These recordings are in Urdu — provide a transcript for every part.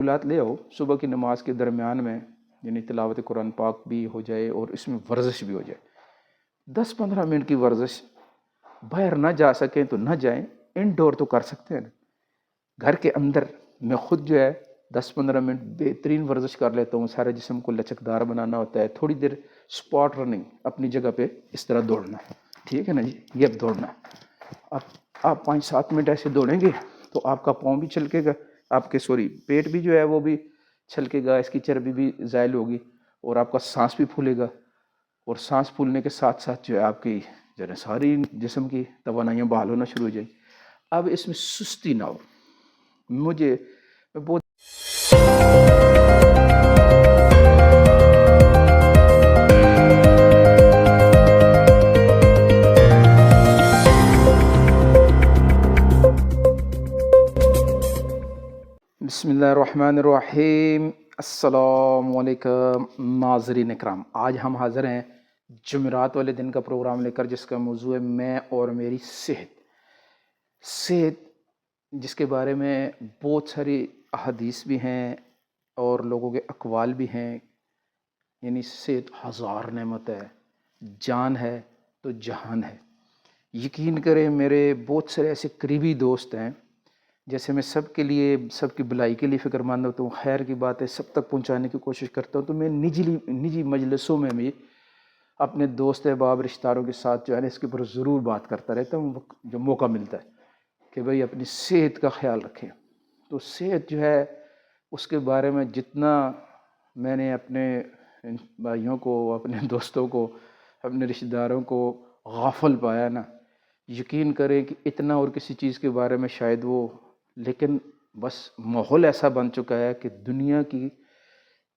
مشغولات لے آؤ صبح کی نماز کے درمیان میں، یعنی تلاوت قرآن پاک بھی ہو جائے اور اس میں ورزش بھی ہو جائے۔ 10-15 منٹ کی ورزش، باہر نہ جا سکیں تو نہ جائیں، انڈور تو کر سکتے ہیں نا۔ گھر کے اندر میں خود جو ہے 10-15 منٹ بہترین ورزش کر لیتا ہوں۔ سارے جسم کو لچکدار بنانا ہوتا ہے۔ تھوڑی دیر اسپاٹ رننگ، اپنی جگہ پہ اس طرح دوڑنا ہے، ٹھیک ہے نا جی، یہ اب دوڑنا ہے۔ آپ 5-7 منٹ ایسے دوڑیں گے تو آپ کا پاؤں بھی چھلکے گا، آپ کے پیٹ بھی جو ہے وہ بھی چھلکے گا، اس کی چربی بھی زائل ہوگی، اور آپ کا سانس بھی پھولے گا، اور سانس پھولنے کے ساتھ ساتھ جو ہے آپ کی جو ہے ساری جسم کی توانائیاں بحال ہونا شروع ہو جائیں۔ اب اس میں سستی نہ ہو۔ میں بہت بسم اللہ الرحمن الرحیم۔ السلام علیکم ناظرین اکرام، آج ہم حاضر ہیں جمعرات والے دن کا پروگرام لے کر، جس کا موضوع ہے میں اور میری صحت، جس کے بارے میں بہت ساری احادیث بھی ہیں اور لوگوں کے اقوال بھی ہیں۔ یعنی صحت ہزار نعمت ہے، جان ہے تو جہان ہے۔ یقین کریں، میرے بہت سارے ایسے قریبی دوست ہیں، جیسے میں سب کے لیے، سب کی بھلائی کے لیے فکر مند ہوتا ہوں، خیر کی باتیں سب تک پہنچانے کی کوشش کرتا ہوں، تو میں نجی مجلسوں میں بھی اپنے دوست احباب رشتہ داروں کے ساتھ جو ہے نا اس کے اوپر ضرور بات کرتا رہتا ہوں جو موقع ملتا ہے، کہ بھئی اپنی صحت کا خیال رکھیں۔ تو صحت جو ہے اس کے بارے میں جتنا میں نے اپنے بھائیوں کو، اپنے دوستوں کو، اپنے رشتہ داروں کو غافل پایا نا، یقین کریں کہ اتنا اور کسی چیز کے بارے میں شاید وہ، لیکن بس ماحول ایسا بن چکا ہے کہ دنیا کی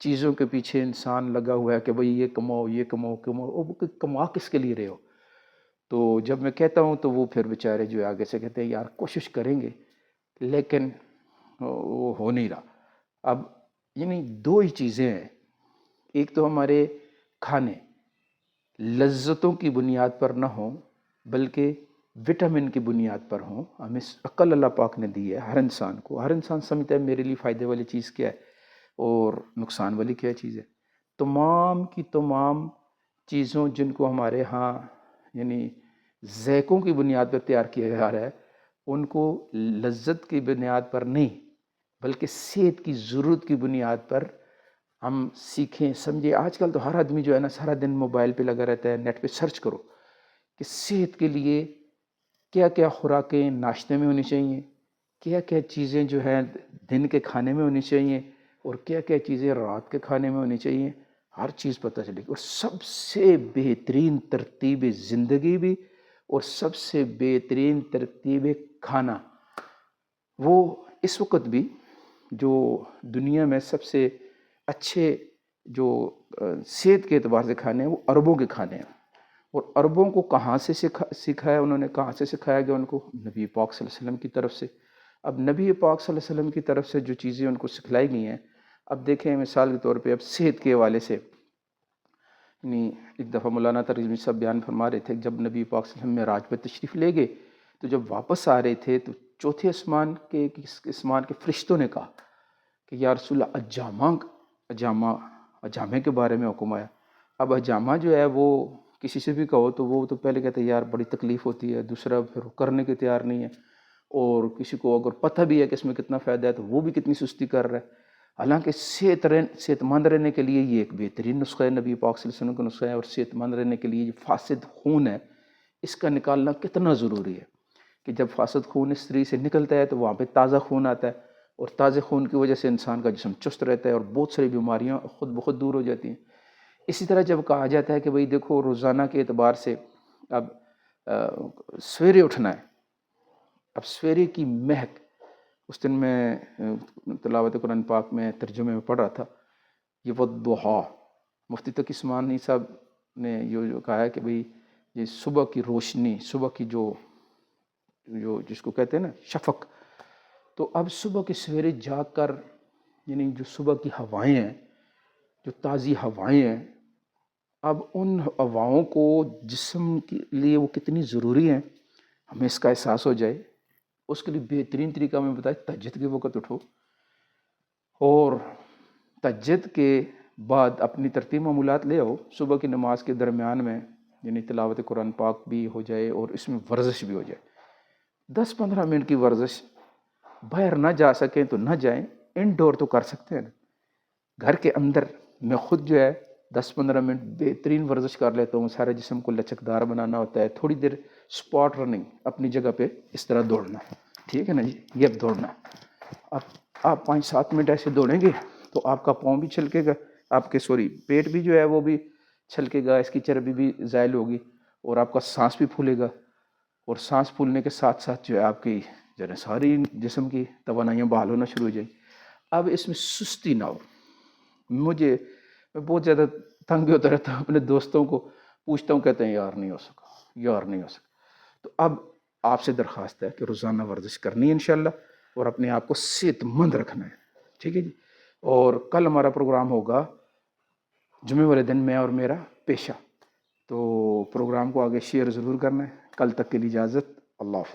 چیزوں کے پیچھے انسان لگا ہوا ہے کہ بھئی یہ کماؤ، یہ کماؤ، وہ کما کس کے لیے رہے ہو؟ تو جب میں کہتا ہوں تو وہ پھر بیچارے جو آگے سے کہتے ہیں یار کوشش کریں گے، لیکن وہ ہو نہیں رہا۔ اب یعنی دو ہی چیزیں ہیں، ایک تو ہمارے کھانے لذتوں کی بنیاد پر نہ ہوں بلکہ وٹامن کی بنیاد پر ہوں۔ ہمیں عقل اللہ پاک نے دی ہے ہر انسان کو، ہر انسان سمجھتا ہے میرے لیے فائدے والی چیز کیا ہے اور نقصان والی کیا چیز ہے۔ تمام کی تمام چیزوں جن کو ہمارے ہاں یعنی ذائقوں کی بنیاد پر تیار کیا جا رہا ہے، ان کو لذت کی بنیاد پر نہیں بلکہ صحت کی ضرورت کی بنیاد پر ہم سیکھیں سمجھیں۔ آج کل تو ہر آدمی جو ہے نا سارا دن موبائل پہ لگا رہتا ہے، نیٹ پہ سرچ کرو کہ صحت کے لیے کیا کیا خوراکیں ناشتے میں ہونی چاہیے، کیا کیا چیزیں جو ہیں دن کے کھانے میں ہونی چاہیے، اور کیا کیا چیزیں رات کے کھانے میں ہونی چاہیے، ہر چیز پتہ چلے گی۔ اور سب سے بہترین ترتیب زندگی بھی اور سب سے بہترین ترتیب کھانا، وہ اس وقت بھی جو دنیا میں سب سے اچھے جو صحت کے اعتبار سے کھانے ہیں وہ عربوں کے کھانے ہیں۔ اور عربوں کو کہاں سے سکھایا انہوں نے، کہاں سے سکھایا گیا ان کو؟ نبی پاک صلی اللہ علیہ وسلم کی طرف سے۔ اب نبی پاک صلی اللہ علیہ وسلم کی طرف سے جو چیزیں ان کو سکھلائی گئی ہیں، اب دیکھیں مثال کے طور پہ اب صحت کے حوالے سے، یعنی ایک دفعہ مولانا ترجمی صاحب بیان فرما رہے تھے، جب نبی پاک صلی اللہ علیہ وسلم معراج پہ تشریف لے گئے تو جب واپس آ رہے تھے تو چوتھے آسمان کے فرشتوں نے کہا کہ یا رسول اللہ اجامے کے بارے میں حکم آیا۔ اب اجامہ جو ہے وہ کسی سے بھی کہو تو وہ تو پہلے کہتے ہیں یار بڑی تکلیف ہوتی ہے، دوسرا پھر کرنے کے تیار نہیں ہے، اور کسی کو اگر پتہ بھی ہے کہ اس میں کتنا فائدہ ہے تو وہ بھی کتنی سستی کر رہا ہے۔ حالانکہ صحت مند رہنے کے لیے یہ ایک بہترین نسخہ ہے، نبی پاک صلی اللہ علیہ وسلم کا نسخہ ہے، اور صحت مند رہنے کے لیے جو فاسد خون ہے اس کا نکالنا کتنا ضروری ہے، کہ جب فاسد خون استری سے نکلتا ہے تو وہاں پہ تازہ خون آتا ہے، اور تازہ خون کی وجہ سے انسان کا جسم چست رہتا ہے اور بہت ساری بیماریاں خود بخود دور ہو جاتی ہیں۔ اسی طرح جب کہا جاتا ہے کہ بھئی دیکھو روزانہ کے اعتبار سے اب سویرے اٹھنا ہے، اب سویرے کی مہک، اس دن میں تلاوت قرآن پاک میں ترجمے میں پڑھ رہا تھا، یہ والضحیٰ، مفتی تقی عثمانی صاحب نے جو کہا ہے کہ بھئی یہ صبح کی روشنی، صبح کی جو جس کو کہتے ہیں نا شفق، تو اب صبح کے سویرے جاگ کر یعنی جو صبح کی ہوائیں ہیں، جو تازی ہوائیں ہیں، اب ان ہواؤں کو جسم کے لیے وہ کتنی ضروری ہیں ہمیں اس کا احساس ہو جائے۔ اس کے لیے بہترین طریقہ میں بتایا، تہجد کے وقت اٹھو، اور تہجد کے بعد اپنی ترتیب معمولات لے آؤ، صبح کی نماز کے درمیان میں یعنی تلاوت قرآن پاک بھی ہو جائے اور اس میں ورزش بھی ہو جائے. 10-15 منٹ کی ورزش، باہر نہ جا سکیں تو نہ جائیں، انڈور تو کر سکتے ہیں نا. گھر کے اندر میں خود جو ہے 10-15 منٹ بہترین ورزش کر لیتا ہوں. سارے جسم کو لچکدار بنانا ہوتا ہے. تھوڑی دیر اسپاٹ رننگ، اپنی جگہ پہ اس طرح دوڑنا، ٹھیک ہے نا جی. یہ اب دوڑنا، اب آپ 5-7 منٹ ایسے دوڑیں گے تو آپ کا پاؤں بھی چھلکے گا، آپ کے پیٹ بھی جو ہے وہ بھی چھلکے گا، اس کی چربی بھی زائل ہوگی، اور آپ کا سانس بھی پھولے گا. اور سانس پھولنے کے ساتھ ساتھ جو ہے آپ کی جو ہے ساری جسم کی توانائیاں بحال ہونا شروع ہو جائیں. اب اس میں سستی نہ ہو. میں بہت زیادہ تنگ بھی ہوتا رہتا ہوں، اپنے دوستوں کو پوچھتا ہوں، کہتے ہیں یار نہیں ہو سکا، یار نہیں ہو سکا. تو اب آپ سے درخواست ہے کہ روزانہ ورزش کرنی ہے انشاءاللہ، اور اپنے آپ کو صحت مند رکھنا ہے، ٹھیک ہے جی. اور کل ہمارا پروگرام ہوگا جمعے والے دن، میں اور میرا پیشہ. تو پروگرام کو آگے شیئر ضرور کرنا ہے. کل تک کے لیے اجازت، اللہ حافظ.